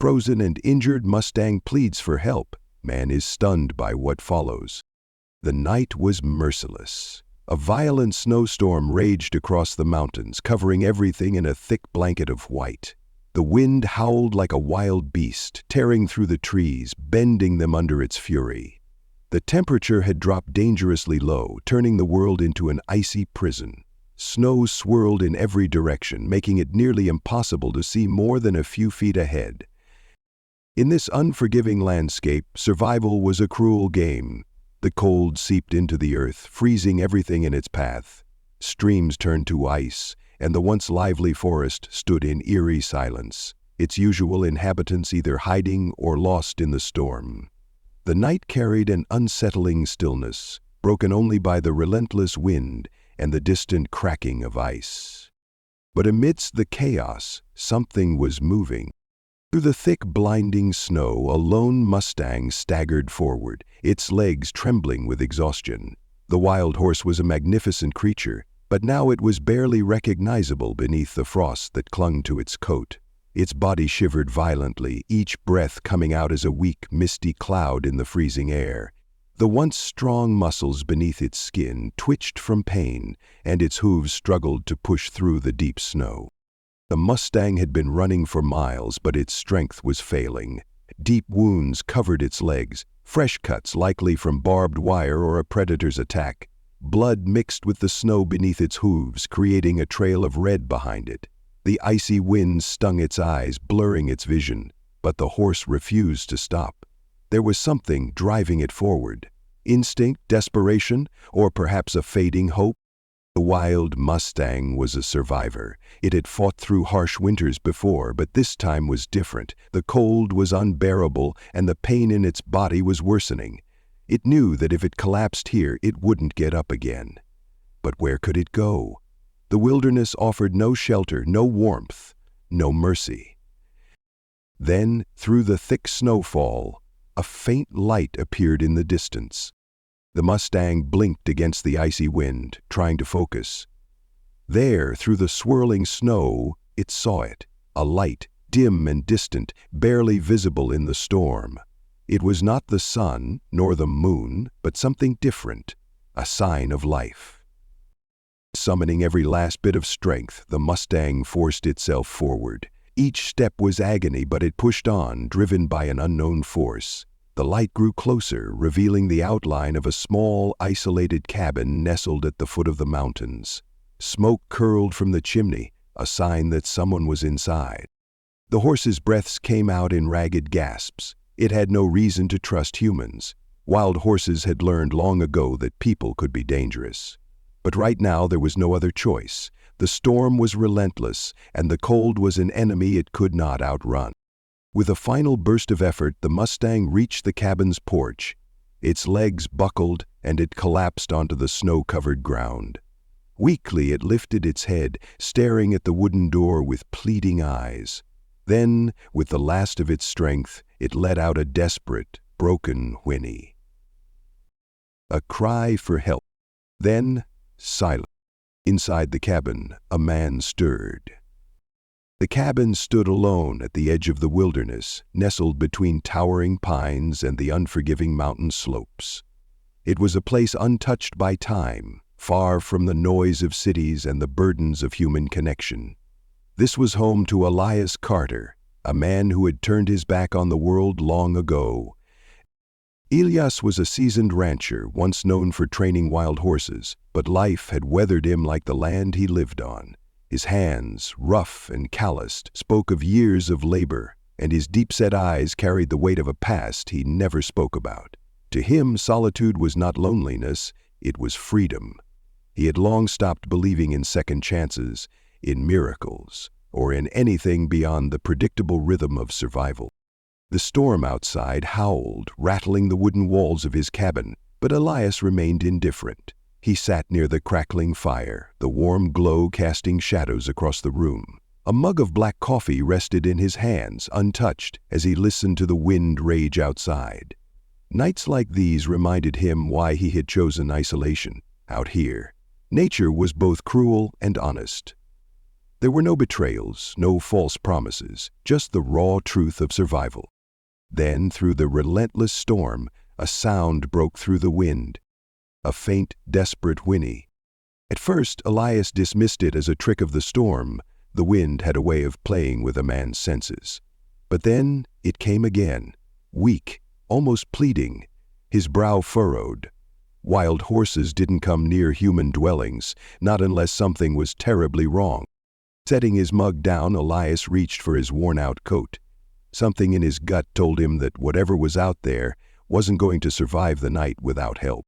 Frozen and injured Mustang pleads for help. Man is stunned by what follows. The night was merciless. A violent snowstorm raged across the mountains, covering everything in a thick blanket of white. The wind howled like a wild beast, tearing through the trees, bending them under its fury. The temperature had dropped dangerously low, turning the world into an icy prison. Snow swirled in every direction, making it nearly impossible to see more than a few feet ahead. In this unforgiving landscape, survival was a cruel game. The cold seeped into the earth, freezing everything in its path. Streams turned to ice, and the once lively forest stood in eerie silence, its usual inhabitants either hiding or lost in the storm. The night carried an unsettling stillness, broken only by the relentless wind and the distant cracking of ice. But amidst the chaos, something was moving. Through the thick, blinding snow, a lone Mustang staggered forward, its legs trembling with exhaustion. The wild horse was a magnificent creature, but now it was barely recognizable beneath the frost that clung to its coat. Its body shivered violently, each breath coming out as a weak, misty cloud in the freezing air. The once strong muscles beneath its skin twitched from pain, and its hooves struggled to push through the deep snow. The Mustang had been running for miles, but its strength was failing. Deep wounds covered its legs, fresh cuts likely from barbed wire or a predator's attack. Blood mixed with the snow beneath its hooves, creating a trail of red behind it. The icy wind stung its eyes, blurring its vision, but the horse refused to stop. There was something driving it forward. Instinct, desperation, or perhaps a fading hope? The wild Mustang was a survivor. It had fought through harsh winters before, but this time was different. The cold was unbearable, and the pain in its body was worsening. It knew that if it collapsed here, it wouldn't get up again. But where could it go? The wilderness offered no shelter, no warmth, no mercy. Then, through the thick snowfall, a faint light appeared in the distance. The Mustang blinked against the icy wind, trying to focus. There, through the swirling snow, it saw it, a light, dim and distant, barely visible in the storm. It was not the sun, nor the moon, but something different, a sign of life. Summoning every last bit of strength, the Mustang forced itself forward. Each step was agony, but it pushed on, driven by an unknown force. The light grew closer, revealing the outline of a small, isolated cabin nestled at the foot of the mountains. Smoke curled from the chimney, a sign that someone was inside. The horse's breaths came out in ragged gasps. It had no reason to trust humans. Wild horses had learned long ago that people could be dangerous. But right now there was no other choice. The storm was relentless, and the cold was an enemy it could not outrun. With a final burst of effort, the Mustang reached the cabin's porch. Its legs buckled, and it collapsed onto the snow-covered ground. Weakly it lifted its head, staring at the wooden door with pleading eyes. Then, with the last of its strength, it let out a desperate, broken whinny. A cry for help. Then, silence. Inside the cabin, a man stirred. The cabin stood alone at the edge of the wilderness, nestled between towering pines and the unforgiving mountain slopes. It was a place untouched by time, far from the noise of cities and the burdens of human connection. This was home to Elias Carter, a man who had turned his back on the world long ago. Elias was a seasoned rancher, once known for training wild horses, but life had weathered him like the land he lived on. His hands, rough and calloused, spoke of years of labor, and his deep-set eyes carried the weight of a past he never spoke about. To him, solitude was not loneliness, it was freedom. He had long stopped believing in second chances, in miracles, or in anything beyond the predictable rhythm of survival. The storm outside howled, rattling the wooden walls of his cabin, but Elias remained indifferent. He sat near the crackling fire, the warm glow casting shadows across the room. A mug of black coffee rested in his hands, untouched, as he listened to the wind rage outside. Nights like these reminded him why he had chosen isolation. Out here, nature was both cruel and honest. There were no betrayals, no false promises, just the raw truth of survival. Then, through the relentless storm, a sound broke through the wind. A faint, desperate whinny. At first, Elias dismissed it as a trick of the storm. The wind had a way of playing with a man's senses. But then it came again, weak, almost pleading, his brow furrowed. Wild horses didn't come near human dwellings, not unless something was terribly wrong. Setting his mug down, Elias reached for his worn-out coat. Something in his gut told him that whatever was out there wasn't going to survive the night without help.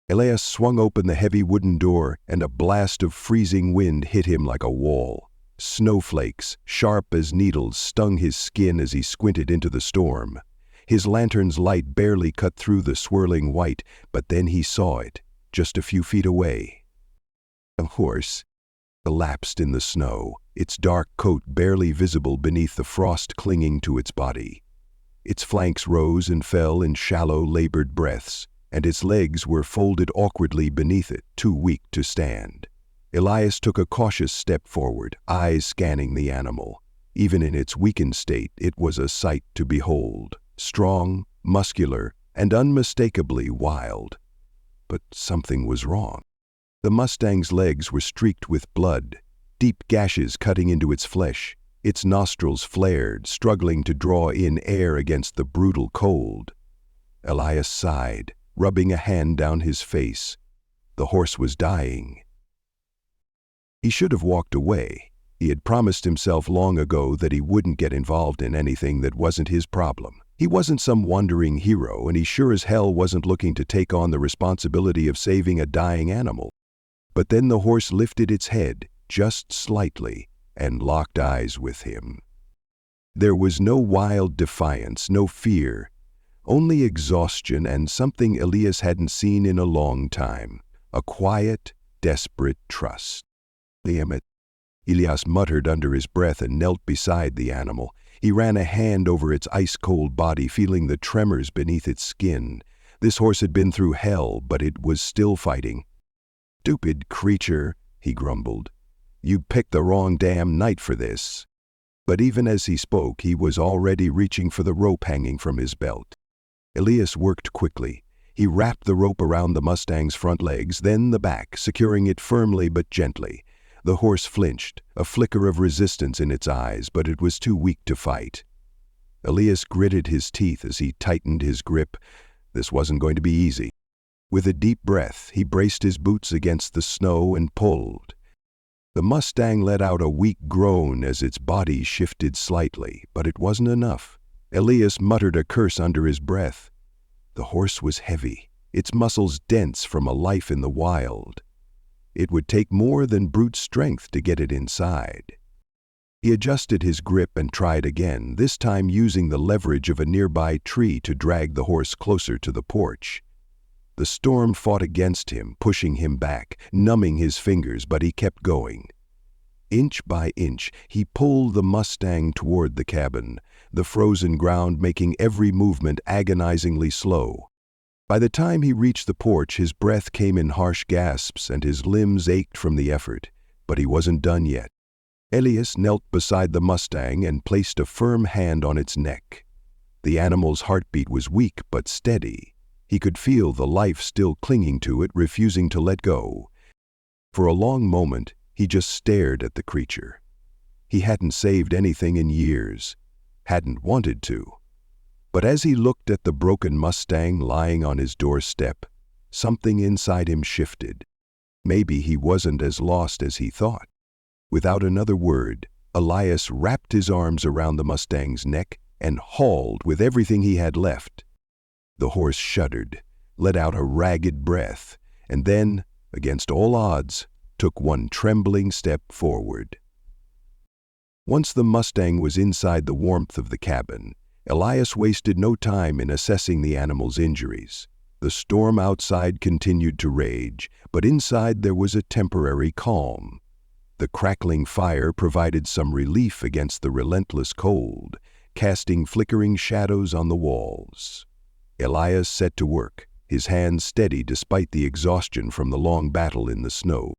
Elias swung open the heavy wooden door, and a blast of freezing wind hit him like a wall. Snowflakes, sharp as needles, stung his skin as he squinted into the storm. His lantern's light barely cut through the swirling white, but then he saw it, just a few feet away. A horse collapsed in the snow, its dark coat barely visible beneath the frost clinging to its body. Its flanks rose and fell in shallow, labored breaths, and its legs were folded awkwardly beneath it, too weak to stand. Elias took a cautious step forward, eyes scanning the animal. Even in its weakened state, it was a sight to behold. Strong, muscular, and unmistakably wild. But something was wrong. The Mustang's legs were streaked with blood, deep gashes cutting into its flesh. Its nostrils flared, struggling to draw in air against the brutal cold. Elias sighed, rubbing a hand down his face. The horse was dying. He should have walked away. He had promised himself long ago that he wouldn't get involved in anything that wasn't his problem. He wasn't some wandering hero, and he sure as hell wasn't looking to take on the responsibility of saving a dying animal. But then the horse lifted its head, just slightly, and locked eyes with him. There was no wild defiance, no fear, only exhaustion and something Elias hadn't seen in a long time, a quiet, desperate trust. "Damn it," Elias muttered under his breath and knelt beside the animal. He ran a hand over its ice-cold body, feeling the tremors beneath its skin. This horse had been through hell, but it was still fighting. "Stupid creature," he grumbled. "You picked the wrong damn night for this." But even as he spoke, he was already reaching for the rope hanging from his belt. Elias worked quickly. He wrapped the rope around the Mustang's front legs, then the back, securing it firmly but gently. The horse flinched, a flicker of resistance in its eyes, but it was too weak to fight. Elias gritted his teeth as he tightened his grip. This wasn't going to be easy. With a deep breath, he braced his boots against the snow and pulled. The Mustang let out a weak groan as its body shifted slightly, but it wasn't enough. Elias muttered a curse under his breath. The horse was heavy, its muscles dense from a life in the wild. It would take more than brute strength to get it inside. He adjusted his grip and tried again, this time using the leverage of a nearby tree to drag the horse closer to the porch. The storm fought against him, pushing him back, numbing his fingers, but he kept going. Inch by inch, he pulled the Mustang toward the cabin, the frozen ground making every movement agonizingly slow. By the time he reached the porch, his breath came in harsh gasps and his limbs ached from the effort, but he wasn't done yet. Elias knelt beside the Mustang and placed a firm hand on its neck. The animal's heartbeat was weak but steady. He could feel the life still clinging to it, refusing to let go. For a long moment, he just stared at the creature. He hadn't saved anything in years, hadn't wanted to. But as he looked at the broken Mustang lying on his doorstep, something inside him shifted. Maybe he wasn't as lost as he thought. Without another word, Elias wrapped his arms around the Mustang's neck and hauled with everything he had left. The horse shuddered, let out a ragged breath, and then, against all odds, took one trembling step forward. Once the Mustang was inside the warmth of the cabin, Elias wasted no time in assessing the animal's injuries. The storm outside continued to rage, but inside there was a temporary calm. The crackling fire provided some relief against the relentless cold, casting flickering shadows on the walls. Elias set to work, his hands steady despite the exhaustion from the long battle in the snow.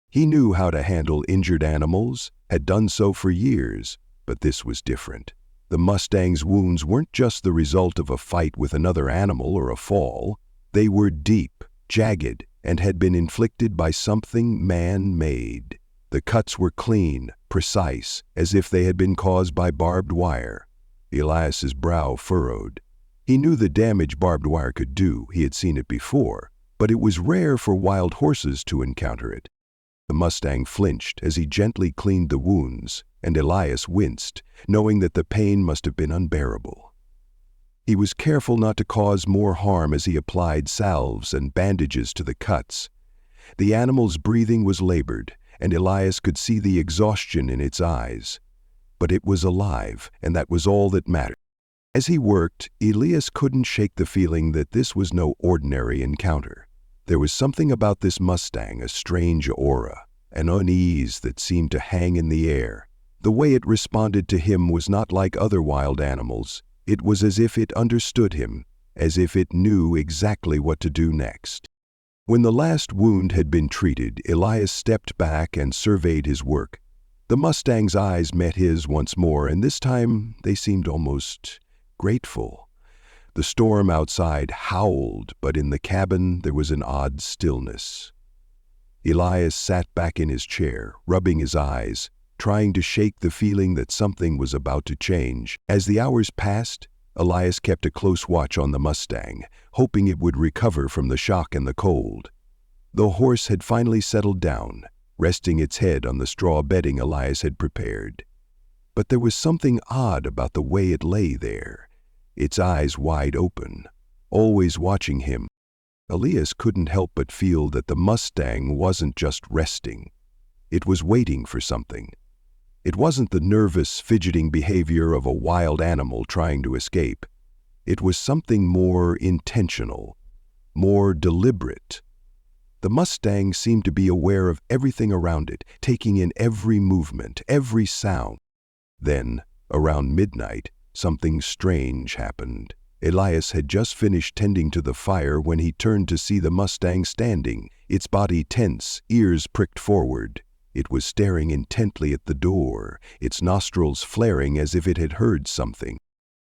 He knew how to handle injured animals, had done so for years, but this was different. The Mustang's wounds weren't just the result of a fight with another animal or a fall. They were deep, jagged, and had been inflicted by something man-made. The cuts were clean, precise, as if they had been caused by barbed wire. Elias's brow furrowed. He knew the damage barbed wire could do, he had seen it before, but it was rare for wild horses to encounter it. The Mustang flinched as he gently cleaned the wounds, and Elias winced, knowing that the pain must have been unbearable. He was careful not to cause more harm as he applied salves and bandages to the cuts. The animal's breathing was labored, and Elias could see the exhaustion in its eyes. But it was alive, and that was all that mattered. As he worked, Elias couldn't shake the feeling that this was no ordinary encounter. There was something about this Mustang, a strange aura, an unease that seemed to hang in the air. The way it responded to him was not like other wild animals. It was as if it understood him, as if it knew exactly what to do next. When the last wound had been treated, Elias stepped back and surveyed his work. The Mustang's eyes met his once more, and this time they seemed almost grateful. The storm outside howled, but in the cabin there was an odd stillness. Elias sat back in his chair, rubbing his eyes, trying to shake the feeling that something was about to change. As the hours passed, Elias kept a close watch on the Mustang, hoping it would recover from the shock and the cold. The horse had finally settled down, resting its head on the straw bedding Elias had prepared. But there was something odd about the way it lay there, its eyes wide open, always watching him. Elias couldn't help but feel that the Mustang wasn't just resting. It was waiting for something. It wasn't the nervous, fidgeting behavior of a wild animal trying to escape. It was something more intentional, more deliberate. The Mustang seemed to be aware of everything around it, taking in every movement, every sound. Then, around midnight, something strange happened. Elias had just finished tending to the fire when he turned to see the Mustang standing, its body tense, ears pricked forward. It was staring intently at the door, its nostrils flaring as if it had heard something.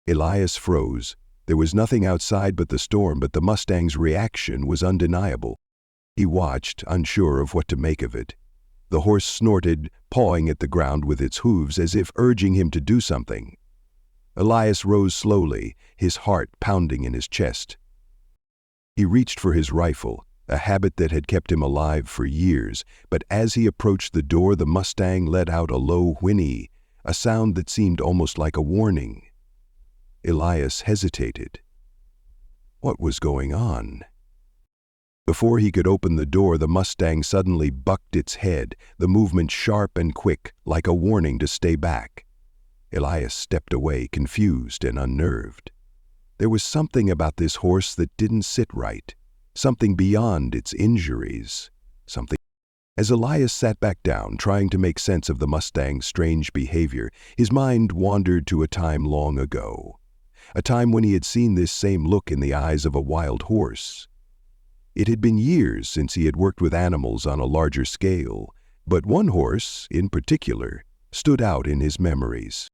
Elias froze. There was nothing outside but the storm, but the Mustang's reaction was undeniable. He watched, unsure of what to make of it. The horse snorted, pawing at the ground with its hooves as if urging him to do something. Elias rose slowly, his heart pounding in his chest. He reached for his rifle, a habit that had kept him alive for years, but as he approached the door, the Mustang let out a low whinny, a sound that seemed almost like a warning. Elias hesitated. What was going on? Before he could open the door, the Mustang suddenly bucked its head, the movement sharp and quick, like a warning to stay back. Elias stepped away, confused and unnerved. There was something about this horse that didn't sit right, something beyond its injuries, something. As Elias sat back down, trying to make sense of the Mustang's strange behavior, his mind wandered to a time long ago, a time when he had seen this same look in the eyes of a wild horse. It had been years since he had worked with animals on a larger scale, but one horse, in particular, stood out in his memories.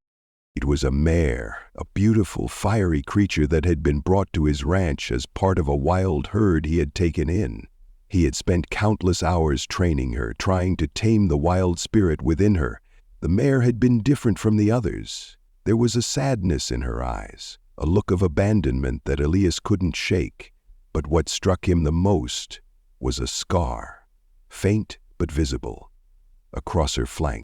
It was a mare, a beautiful, fiery creature that had been brought to his ranch as part of a wild herd he had taken in. He had spent countless hours training her, trying to tame the wild spirit within her. The mare had been different from the others. There was a sadness in her eyes, a look of abandonment that Elias couldn't shake. But what struck him the most was a scar, faint but visible, across her flank.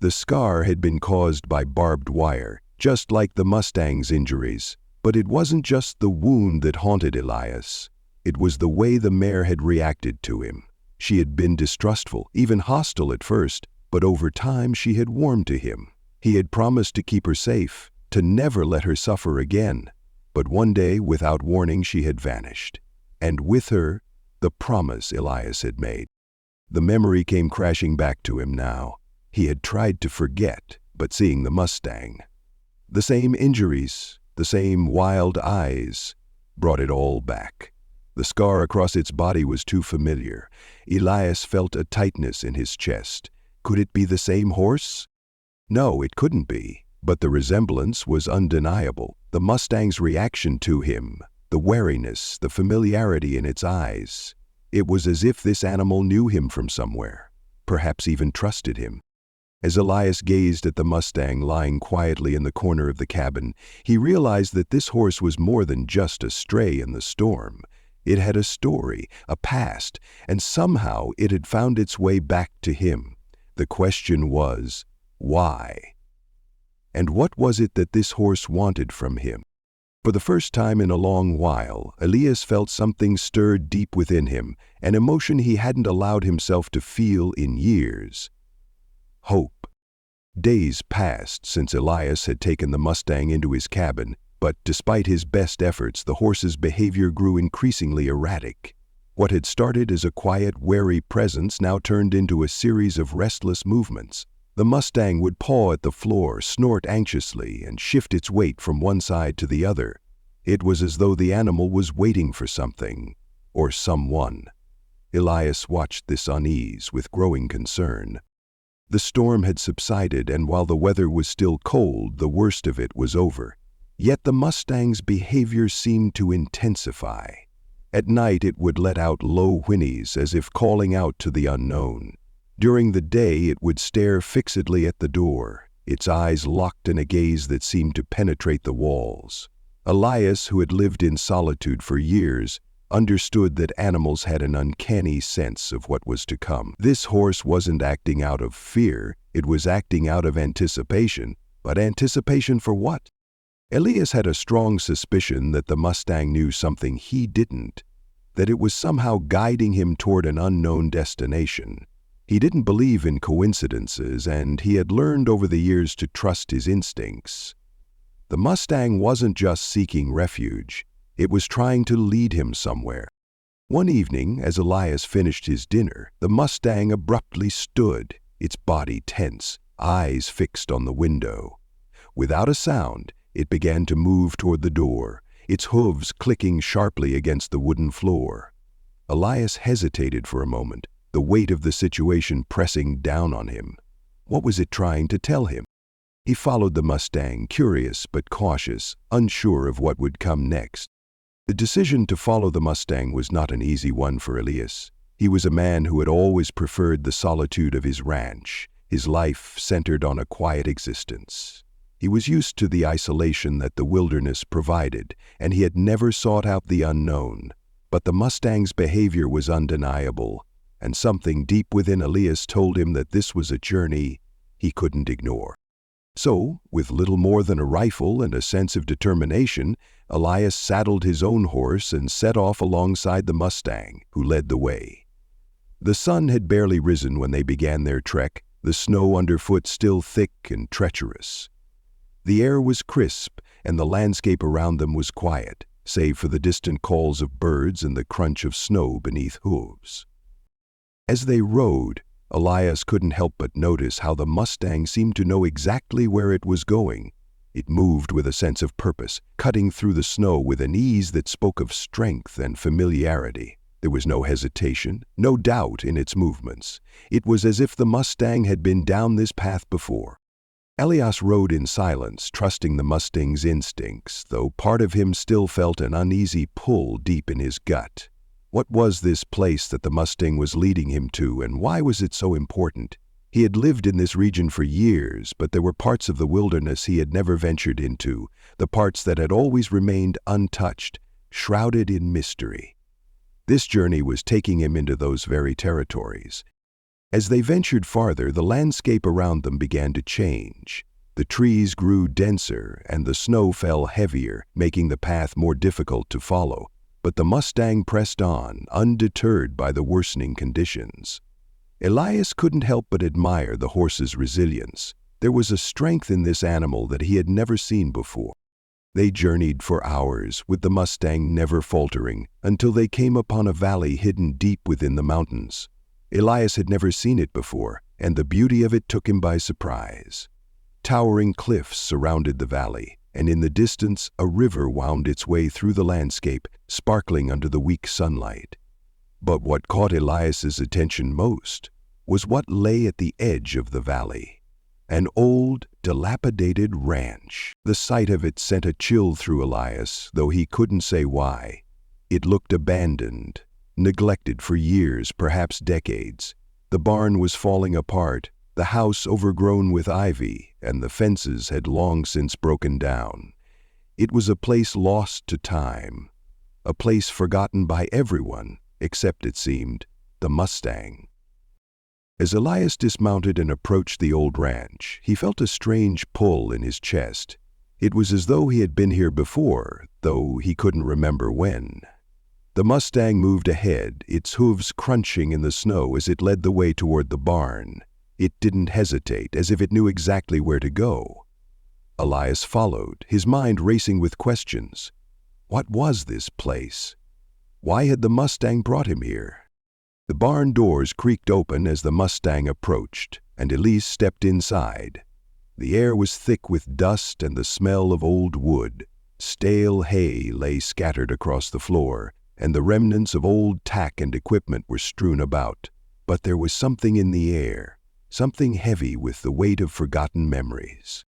The scar had been caused by barbed wire, just like the Mustang's injuries. But it wasn't just the wound that haunted Elias. It was the way the mare had reacted to him. She had been distrustful, even hostile at first, but over time she had warmed to him. He had promised to keep her safe, to never let her suffer again. But one day, without warning, she had vanished. And with her, the promise Elias had made. The memory came crashing back to him now. He had tried to forget, but seeing the Mustang, the same injuries, the same wild eyes, brought it all back. The scar across its body was too familiar. Elias felt a tightness in his chest. Could it be the same horse? No, it couldn't be. But the resemblance was undeniable. The Mustang's reaction to him, the wariness, the familiarity in its eyes. It was as if this animal knew him from somewhere, perhaps even trusted him. As Elias gazed at the Mustang lying quietly in the corner of the cabin, he realized that this horse was more than just a stray in the storm. It had a story, a past, and somehow it had found its way back to him. The question was, why? And what was it that this horse wanted from him? For the first time in a long while, Elias felt something stirred deep within him, an emotion he hadn't allowed himself to feel in years. Hope. Days passed since Elias had taken the Mustang into his cabin, but despite his best efforts, the horse's behavior grew increasingly erratic. What had started as a quiet, wary presence now turned into a series of restless movements. The Mustang would paw at the floor, snort anxiously, and shift its weight from one side to the other. It was as though the animal was waiting for something, or someone. Elias watched this unease with growing concern. The storm had subsided, and while the weather was still cold, the worst of it was over. Yet the Mustang's behavior seemed to intensify. At night it would let out low whinnies as if calling out to the unknown. During the day it would stare fixedly at the door, its eyes locked in a gaze that seemed to penetrate the walls. Elias, who had lived in solitude for years, understood that animals had an uncanny sense of what was to come. This horse wasn't acting out of fear, it was acting out of anticipation. But anticipation for what? Elias had a strong suspicion that the Mustang knew something he didn't, that it was somehow guiding him toward an unknown destination. He didn't believe in coincidences, and he had learned over the years to trust his instincts. The Mustang wasn't just seeking refuge, it was trying to lead him somewhere. One evening, as Elias finished his dinner, the Mustang abruptly stood, its body tense, eyes fixed on the window. Without a sound, it began to move toward the door, its hooves clicking sharply against the wooden floor. Elias hesitated for a moment, the weight of the situation pressing down on him. What was it trying to tell him? He followed the Mustang, curious but cautious, unsure of what would come next. The decision to follow the Mustang was not an easy one for Elias. He was a man who had always preferred the solitude of his ranch, his life centered on a quiet existence. He was used to the isolation that the wilderness provided, and he had never sought out the unknown. But the Mustang's behavior was undeniable, and something deep within Elias told him that this was a journey he couldn't ignore. So, with little more than a rifle and a sense of determination, Elias saddled his own horse and set off alongside the Mustang, who led the way. The sun had barely risen when they began their trek, the snow underfoot still thick and treacherous. The air was crisp, and the landscape around them was quiet, save for the distant calls of birds and the crunch of snow beneath hooves. As they rode, Elias couldn't help but notice how the Mustang seemed to know exactly where it was going. It moved with a sense of purpose, cutting through the snow with an ease that spoke of strength and familiarity. There was no hesitation, no doubt in its movements. It was as if the Mustang had been down this path before. Elias rode in silence, trusting the Mustang's instincts, though part of him still felt an uneasy pull deep in his gut. What was this place that the Mustang was leading him to, and why was it so important? He had lived in this region for years, but there were parts of the wilderness he had never ventured into, the parts that had always remained untouched, shrouded in mystery. This journey was taking him into those very territories. As they ventured farther, the landscape around them began to change. The trees grew denser, and the snow fell heavier, making the path more difficult to follow. But the Mustang pressed on, undeterred by the worsening conditions. Elias couldn't help but admire the horse's resilience. There was a strength in this animal that he had never seen before. They journeyed for hours, with the Mustang never faltering, until they came upon a valley hidden deep within the mountains. Elias had never seen it before, and the beauty of it took him by surprise. Towering cliffs surrounded the valley, and in the distance a river wound its way through the landscape, sparkling under the weak sunlight. But what caught Elias's attention most was what lay at the edge of the valley. An old, dilapidated ranch. The sight of it sent a chill through Elias, though he couldn't say why. It looked abandoned, neglected for years, perhaps decades. The barn was falling apart, the house overgrown with ivy, and the fences had long since broken down. It was a place lost to time, a place forgotten by everyone, except, it seemed, the Mustang. As Elias dismounted and approached the old ranch, he felt a strange pull in his chest. It was as though he had been here before, though he couldn't remember when. The Mustang moved ahead, its hooves crunching in the snow as it led the way toward the barn. It didn't hesitate, as if it knew exactly where to go. Elias followed, his mind racing with questions. What was this place? Why had the Mustang brought him here? The barn doors creaked open as the Mustang approached, and Elise stepped inside. The air was thick with dust and the smell of old wood. Stale hay lay scattered across the floor, and the remnants of old tack and equipment were strewn about. But there was something in the air, something heavy with the weight of forgotten memories.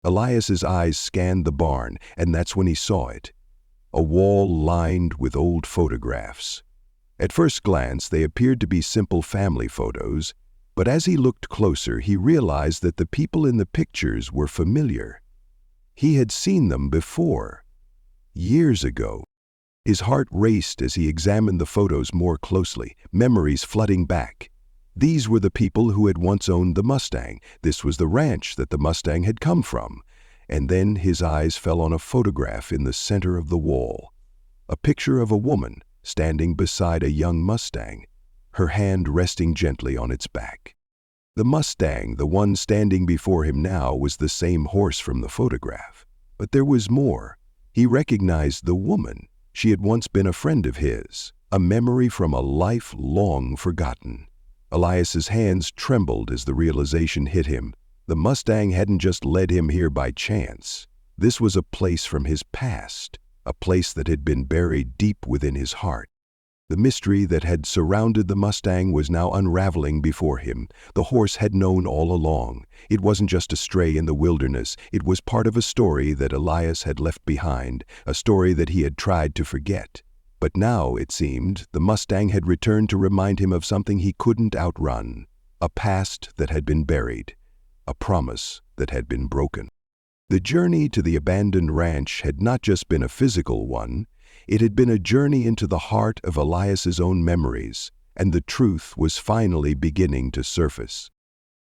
Elias's eyes scanned the barn, and that's when he saw it. A wall lined with old photographs. At first glance, they appeared to be simple family photos, but as he looked closer, he realized that the people in the pictures were familiar. He had seen them before, years ago. His heart raced as he examined the photos more closely, memories flooding back. These were the people who had once owned the Mustang. This was the ranch that the Mustang had come from. And then his eyes fell on a photograph in the center of the wall. A picture of a woman standing beside a young Mustang, her hand resting gently on its back. The Mustang, the one standing before him now, was the same horse from the photograph. But there was more. He recognized the woman. She had once been a friend of his, a memory from a life long forgotten. Elias's hands trembled as the realization hit him. The Mustang hadn't just led him here by chance. This was a place from his past, a place that had been buried deep within his heart. The mystery that had surrounded the Mustang was now unraveling before him. The horse had known all along. It wasn't just a stray in the wilderness. It was part of a story that Elias had left behind, a story that he had tried to forget. But now, it seemed, the Mustang had returned to remind him of something he couldn't outrun, a past that had been buried, a promise that had been broken. The journey to the abandoned ranch had not just been a physical one. It had been a journey into the heart of Elias's own memories, and the truth was finally beginning to surface.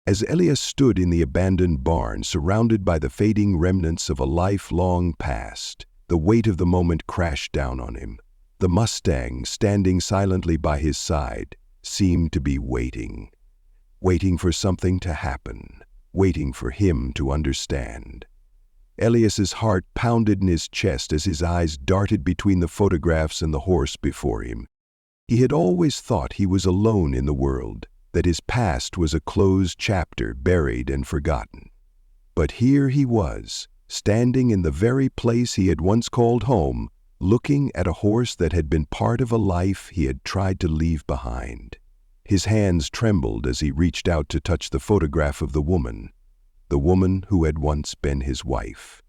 As Elias stood in the abandoned barn, surrounded by the fading remnants of a lifelong past, the weight of the moment crashed down on him. The Mustang, standing silently by his side, seemed to be waiting for something to happen, waiting for him to understand. Elias's heart pounded in his chest as his eyes darted between the photographs and the horse before him. He had always thought he was alone in the world, that his past was a closed chapter buried and forgotten. But here he was, standing in the very place he had once called home, looking at a horse that had been part of a life he had tried to leave behind. His hands trembled as he reached out to touch the photograph of the woman who had once been his wife.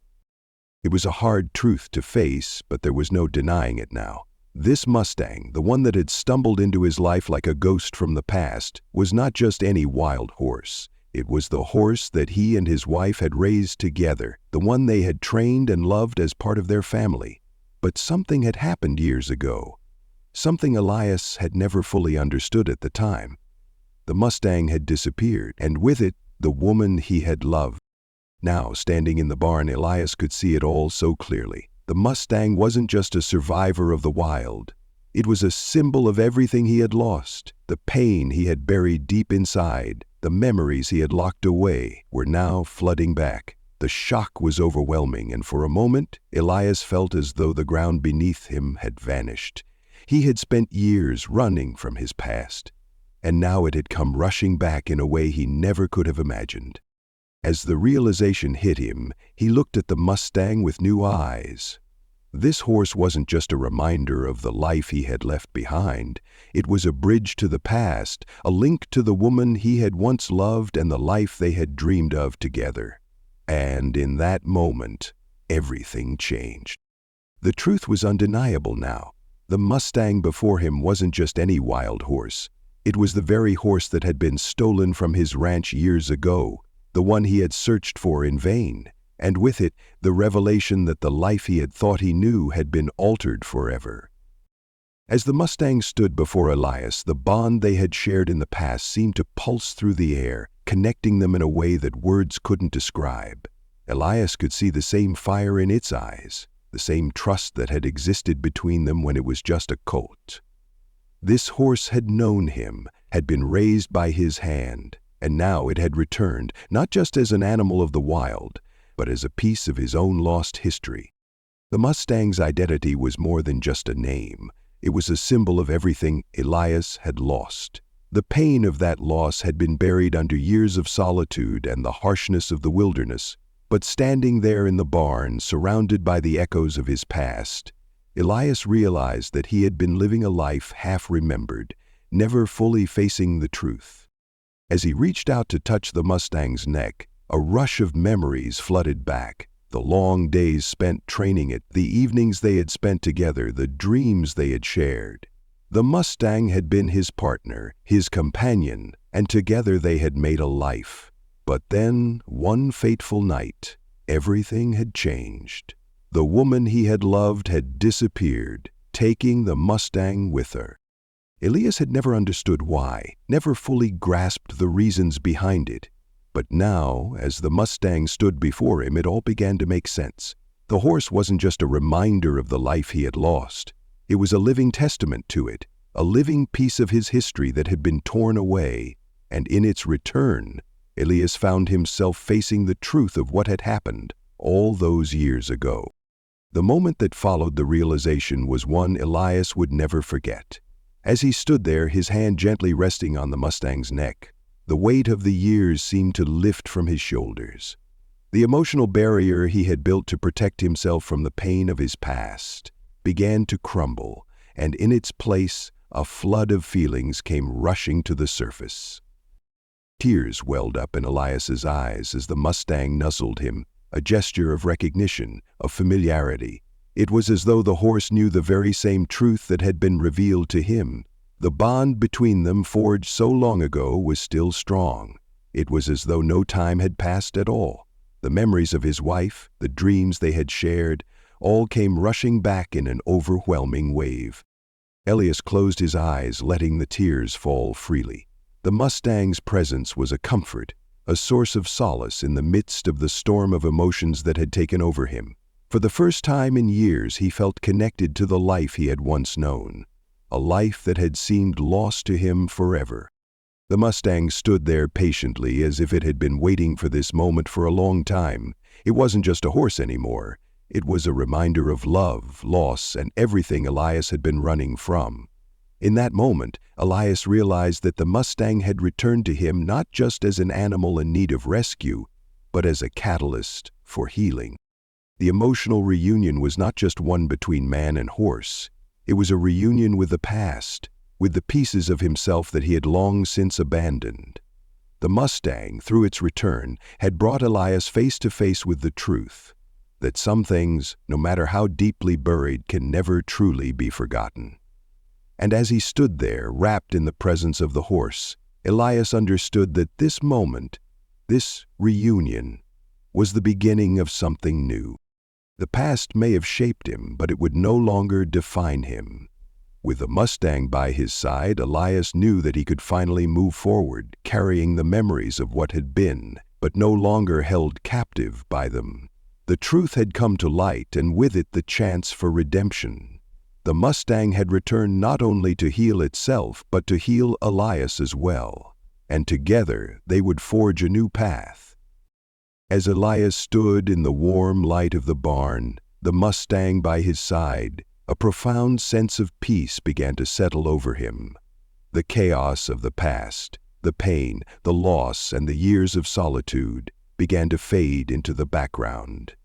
It was a hard truth to face, but there was no denying it now. This Mustang, the one that had stumbled into his life like a ghost from the past, was not just any wild horse. It was the horse that he and his wife had raised together, the one they had trained and loved as part of their family. But something had happened years ago, something Elias had never fully understood at the time. The Mustang had disappeared, and with it, the woman he had loved. Now, standing in the barn, Elias could see it all so clearly. The Mustang wasn't just a survivor of the wild. It was a symbol of everything he had lost. The pain he had buried deep inside, the memories he had locked away, were now flooding back. The shock was overwhelming, and for a moment, Elias felt as though the ground beneath him had vanished. He had spent years running from his past, and now it had come rushing back in a way he never could have imagined. As the realization hit him, he looked at the Mustang with new eyes. This horse wasn't just a reminder of the life he had left behind. It was a bridge to the past, a link to the woman he had once loved and the life they had dreamed of together. And in that moment, everything changed. The truth was undeniable now. The Mustang before him wasn't just any wild horse. It was the very horse that had been stolen from his ranch years ago, the one he had searched for in vain. And with it, the revelation that the life he had thought he knew had been altered forever. As the Mustang stood before Elias, the bond they had shared in the past seemed to pulse through the air, connecting them in a way that words couldn't describe. Elias could see the same fire in its eyes, the same trust that had existed between them when it was just a colt. This horse had known him, had been raised by his hand, and now it had returned, not just as an animal of the wild, but as a piece of his own lost history. The Mustang's identity was more than just a name. It was a symbol of everything Elias had lost. The pain of that loss had been buried under years of solitude and the harshness of the wilderness, but standing there in the barn, surrounded by the echoes of his past, Elias realized that he had been living a life half-remembered, never fully facing the truth. As he reached out to touch the Mustang's neck, a rush of memories flooded back. The long days spent training it, the evenings they had spent together, the dreams they had shared. The Mustang had been his partner, his companion, and together they had made a life. But then, one fateful night, everything had changed. The woman he had loved had disappeared, taking the Mustang with her. Elias had never understood why, never fully grasped the reasons behind it. But now, as the Mustang stood before him, it all began to make sense. The horse wasn't just a reminder of the life he had lost. It was a living testament to it, a living piece of his history that had been torn away, and in its return, Elias found himself facing the truth of what had happened all those years ago. The moment that followed the realization was one Elias would never forget. As he stood there, his hand gently resting on the Mustang's neck, the weight of the years seemed to lift from his shoulders. The emotional barrier he had built to protect himself from the pain of his past began to crumble, and in its place, a flood of feelings came rushing to the surface. Tears welled up in Elias's eyes as the Mustang nuzzled him, a gesture of recognition, of familiarity. It was as though the horse knew the very same truth that had been revealed to him. The bond between them, forged so long ago, was still strong. It was as though no time had passed at all. The memories of his wife, the dreams they had shared, all came rushing back in an overwhelming wave. Elias closed his eyes, letting the tears fall freely. The Mustang's presence was a comfort, a source of solace in the midst of the storm of emotions that had taken over him. For the first time in years, he felt connected to the life he had once known, a life that had seemed lost to him forever. The Mustang stood there patiently, as if it had been waiting for this moment for a long time. It wasn't just a horse anymore. It was a reminder of love, loss, and everything Elias had been running from. In that moment, Elias realized that the Mustang had returned to him not just as an animal in need of rescue, but as a catalyst for healing. The emotional reunion was not just one between man and horse. It was a reunion with the past, with the pieces of himself that he had long since abandoned. The Mustang, through its return, had brought Elias face to face with the truth that some things, no matter how deeply buried, can never truly be forgotten. And as he stood there, wrapped in the presence of the horse, Elias understood that this moment, this reunion, was the beginning of something new. The past may have shaped him, but it would no longer define him. With the Mustang by his side, Elias knew that he could finally move forward, carrying the memories of what had been, but no longer held captive by them. The truth had come to light, and with it the chance for redemption. The Mustang had returned not only to heal itself, but to heal Elias as well, and together they would forge a new path. As Elias stood in the warm light of the barn, the Mustang by his side, a profound sense of peace began to settle over him. The chaos of the past, the pain, the loss, and the years of solitude began to fade into the background.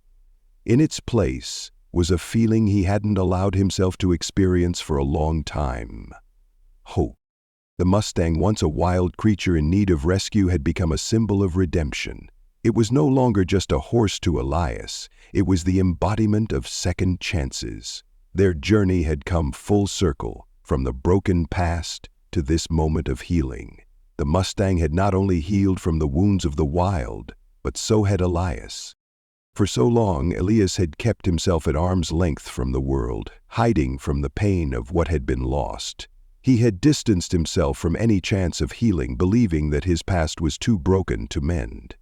In its place was a feeling he hadn't allowed himself to experience for a long time: hope. The Mustang, once a wild creature in need of rescue, had become a symbol of redemption. It was no longer just a horse to Elias, it was the embodiment of second chances. Their journey had come full circle, from the broken past to this moment of healing. The Mustang had not only healed from the wounds of the wild, but so had Elias. For so long, Elias had kept himself at arm's length from the world, hiding from the pain of what had been lost. He had distanced himself from any chance of healing, believing that his past was too broken to mend.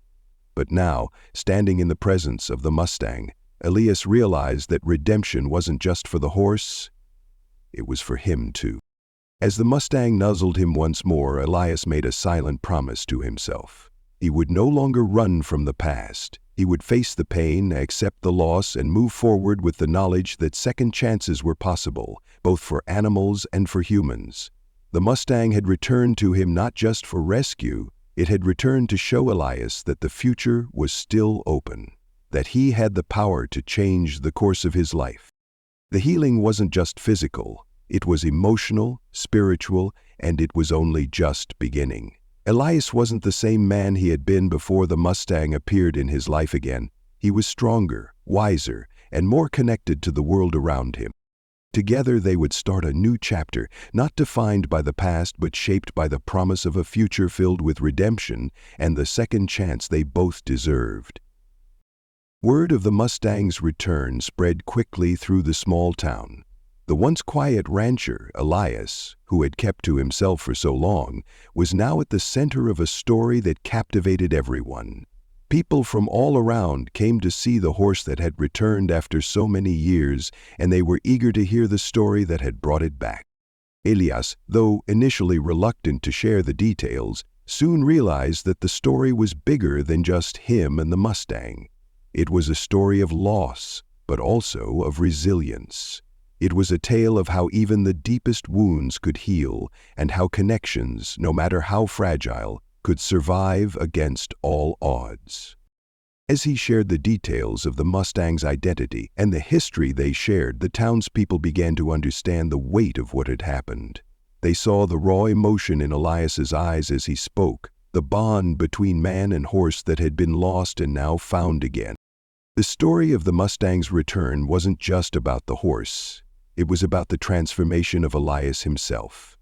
But now, standing in the presence of the Mustang, Elias realized that redemption wasn't just for the horse, it was for him too. As the Mustang nuzzled him once more, Elias made a silent promise to himself. He would no longer run from the past. He would face the pain, accept the loss, and move forward with the knowledge that second chances were possible, both for animals and for humans. The Mustang had returned to him not just for rescue, it had returned to show Elias that the future was still open, that he had the power to change the course of his life. The healing wasn't just physical, it was emotional, spiritual, and it was only just beginning. Elias wasn't the same man he had been before the Mustang appeared in his life again. He was stronger, wiser, and more connected to the world around him. Together they would start a new chapter, not defined by the past but shaped by the promise of a future filled with redemption and the second chance they both deserved. Word of the Mustang's return spread quickly through the small town. The once quiet rancher, Elias, who had kept to himself for so long, was now at the center of a story that captivated everyone. People from all around came to see the horse that had returned after so many years, and they were eager to hear the story that had brought it back. Elias, though initially reluctant to share the details, soon realized that the story was bigger than just him and the Mustang. It was a story of loss, but also of resilience. It was a tale of how even the deepest wounds could heal, and how connections, no matter how fragile, could survive against all odds. As he shared the details of the Mustang's identity and the history they shared, the townspeople began to understand the weight of what had happened. They saw the raw emotion in Elias's eyes as he spoke, the bond between man and horse that had been lost and now found again. The story of the Mustang's return wasn't just about the horse. It was about the transformation of Elias himself.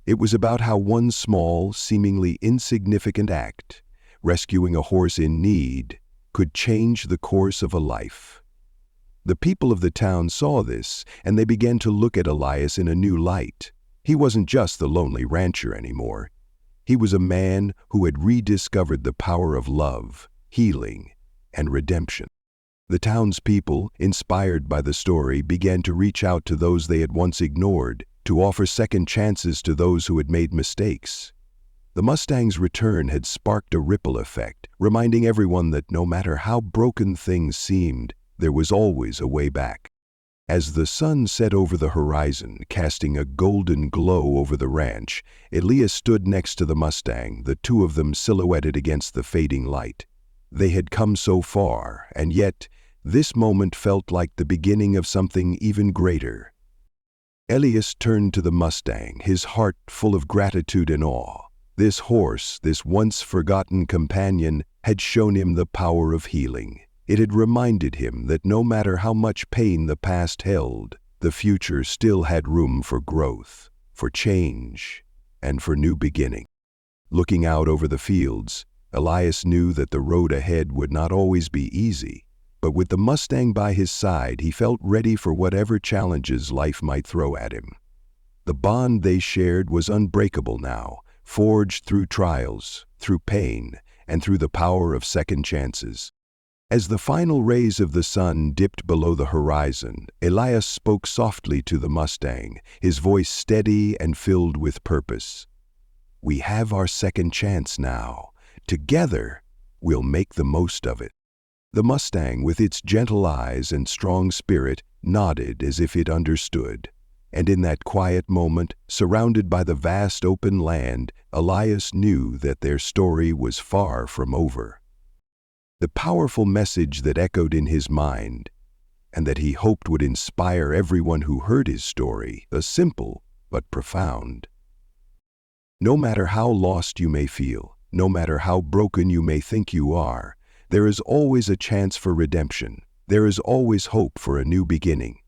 It was about how one small, seemingly insignificant act, rescuing a horse in need, could change the course of a life. The people of the town saw this, and they began to look at Elias in a new light. He wasn't just the lonely rancher anymore. He was a man who had rediscovered the power of love, healing, and redemption. The townspeople, inspired by the story, began to reach out to those they had once ignored, to offer second chances to those who had made mistakes. The Mustang's return had sparked a ripple effect, reminding everyone that no matter how broken things seemed, there was always a way back. As the sun set over the horizon, casting a golden glow over the ranch, Elias stood next to the Mustang, the two of them silhouetted against the fading light. They had come so far, and yet this moment felt like the beginning of something even greater. Elias turned to the Mustang, his heart full of gratitude and awe. This horse, this once forgotten companion, had shown him the power of healing. It had reminded him that no matter how much pain the past held, the future still had room for growth, for change, and for new beginning. Looking out over the fields, Elias knew that the road ahead would not always be easy, but with the Mustang by his side, he felt ready for whatever challenges life might throw at him. The bond they shared was unbreakable now, forged through trials, through pain, and through the power of second chances. As the final rays of the sun dipped below the horizon, Elias spoke softly to the Mustang, his voice steady and filled with purpose. "We have our second chance now. Together, we'll make the most of it." The Mustang, with its gentle eyes and strong spirit, nodded as if it understood. And in that quiet moment, surrounded by the vast open land, Elias knew that their story was far from over. the powerful message that echoed in his mind, and that he hoped would inspire everyone who heard his story, a simple but profound. No matter how lost you may feel, no matter how broken you may think you are, there is always a chance for redemption. There is always hope for a new beginning.